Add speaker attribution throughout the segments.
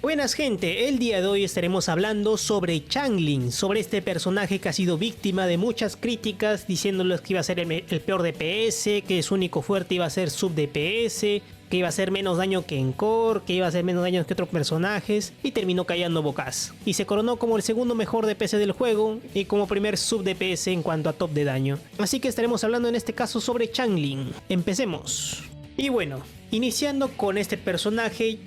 Speaker 1: Buenas gente, el día de hoy estaremos hablando sobre Xiangling, sobre este personaje que ha sido víctima de muchas críticas diciéndoles que iba a ser el peor DPS, que su único fuerte iba a ser sub DPS, que iba a hacer menos daño que en core, que iba a hacer menos daño que otros personajes, y terminó callando bocas. Y se coronó como el segundo mejor DPS del juego y como primer sub DPS en cuanto a top de daño. Así que estaremos hablando en este caso sobre Xiangling. Empecemos. Y bueno, iniciando con este personaje.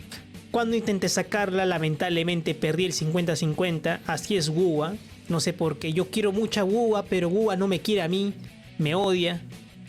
Speaker 1: Cuando intenté sacarla, lamentablemente perdí el 50-50, así es Wuwa. No sé por qué, yo quiero mucha Wuwa, pero Wuwa no me quiere a mí, me odia.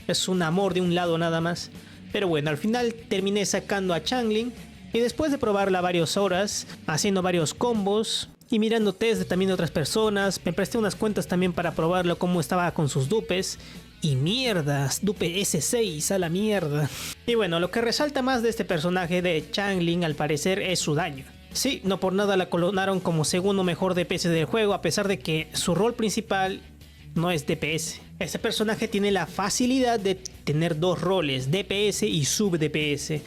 Speaker 1: Es un amor de un lado nada más. Pero bueno, al final terminé sacando a Xiangling. Y después de probarla varias horas, haciendo varios combos y mirando test también de otras personas, me presté unas cuentas también para probarlo cómo estaba con sus dupes. Y mierdas, dupe S6 a la mierda. Y bueno, lo que resalta más de este personaje de Xiangling al parecer es su daño. Sí, no por nada la colocaron como segundo mejor DPS del juego, a pesar de que su rol principal no es DPS. Este personaje tiene la facilidad de tener dos roles, DPS y sub DPS.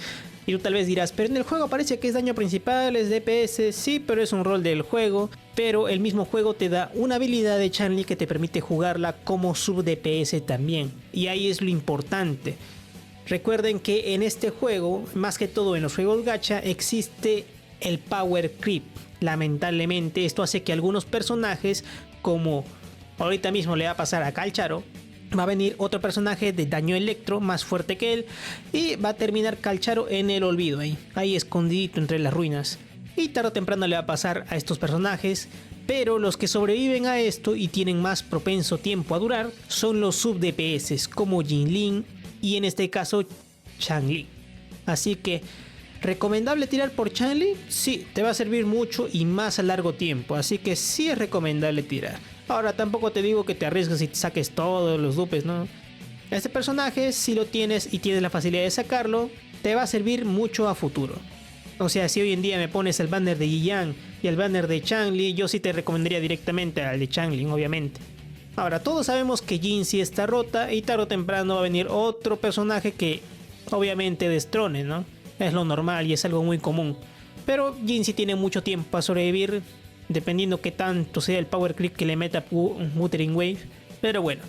Speaker 1: Y tú tal vez dirás, pero en el juego parece que es daño principal, es DPS, sí, pero es un rol del juego. Pero el mismo juego te da una habilidad de Xiangling que te permite jugarla como sub DPS también. Y ahí es lo importante. Recuerden que en este juego, más que todo en los juegos gacha, existe el power creep. Lamentablemente esto hace que algunos personajes, como ahorita mismo le va a pasar a Calcharo, va a venir otro personaje de daño electro más fuerte que él y va a terminar Calcharo en el olvido ahí escondidito entre las ruinas. Y tarde o temprano le va a pasar a estos personajes, pero los que sobreviven a esto y tienen más propenso tiempo a durar son los sub DPS como Jinling y en este caso Xiangling. Así que, ¿recomendable tirar por Xiangling? Sí, te va a servir mucho y más a largo tiempo, así que sí es recomendable tirar. Ahora tampoco te digo que te arriesgues y te saques todos los dupes, ¿no? Este personaje, si lo tienes y tienes la facilidad de sacarlo, te va a servir mucho a futuro. O sea, si hoy en día me pones el banner de Yi Yang y el banner de Xiangling, yo sí te recomendaría directamente al de Xiangling, obviamente. Ahora, todos sabemos que Jin sí está rota y tarde o temprano va a venir otro personaje que obviamente destrone, ¿no? Es lo normal y es algo muy común. Pero Jin sí tiene mucho tiempo para sobrevivir, dependiendo que tanto sea el power creep que le meta Wuthering Wave. Pero bueno,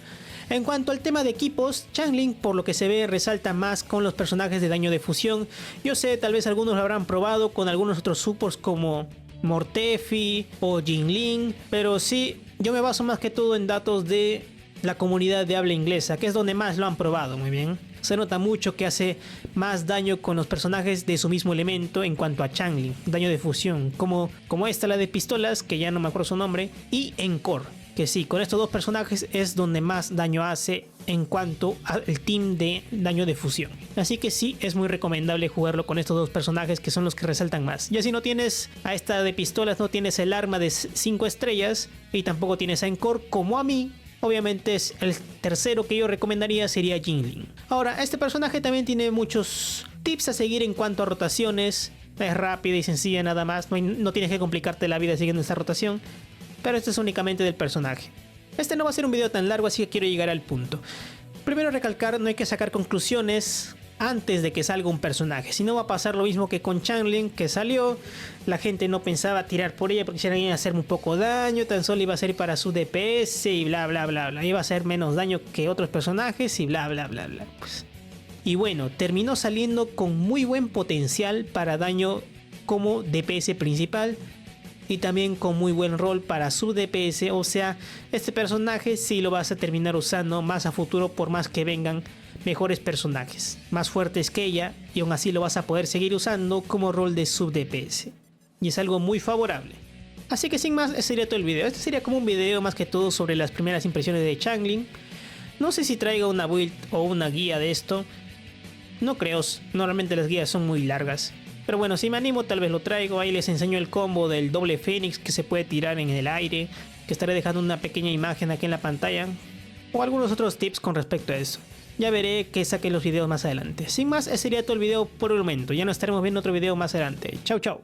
Speaker 1: en cuanto al tema de equipos, Xiangling por lo que se ve resalta más con los personajes de daño de fusión. Yo sé, tal vez algunos lo habrán probado con algunos otros supports como Mortefi o Jinling, pero sí, yo me baso más que todo en datos de la comunidad de habla inglesa, que es donde más lo han probado. Muy bien, se nota mucho que hace más daño con los personajes de su mismo elemento en cuanto a Xiangling, daño de fusión, como esta, la de pistolas, que ya no me acuerdo su nombre, y Encore, que sí, con estos dos personajes es donde más daño hace en cuanto al team de daño de fusión. Así que sí, es muy recomendable jugarlo con estos dos personajes que son los que resaltan más. Ya si no tienes a esta de pistolas, no tienes el arma de 5 estrellas y tampoco tienes a Encore como a mí, obviamente es el tercero que yo recomendaría sería Jinling. Ahora, este personaje también tiene muchos tips a seguir en cuanto a rotaciones. Es rápida y sencilla nada más, no tienes que complicarte la vida siguiendo esta rotación. Pero esto es únicamente del personaje. Este no va a ser un video tan largo, así que quiero llegar al punto. Primero recalcar, no hay que sacar conclusiones antes de que salga un personaje. Si no va a pasar lo mismo que con Xiangling, que salió, la gente no pensaba tirar por ella porque si iba a hacer muy poco daño, tan solo iba a ser para su DPS y bla bla bla bla. Iba a hacer menos daño que otros personajes y bla bla bla bla. Pues. Y bueno, terminó saliendo con muy buen potencial para daño como DPS principal. Y también con muy buen rol para su DPS, o sea, este personaje sí lo vas a terminar usando más a futuro por más que vengan mejores personajes, más fuertes que ella, y aún así lo vas a poder seguir usando como rol de sub DPS. Y es algo muy favorable. Así que sin más, ese sería todo el video. Este sería como un video más que todo sobre las primeras impresiones de Xiangling. No sé si traiga una build o una guía de esto. No creo, normalmente las guías son muy largas. Pero bueno, si me animo tal vez lo traigo. Ahí les enseño el combo del doble Fénix que se puede tirar en el aire, que estaré dejando una pequeña imagen aquí en la pantalla, o algunos otros tips con respecto a eso. Ya veré que saque los videos más adelante. Sin más, ese sería todo el video por el momento. Ya nos estaremos viendo otro video más adelante. Chau chau.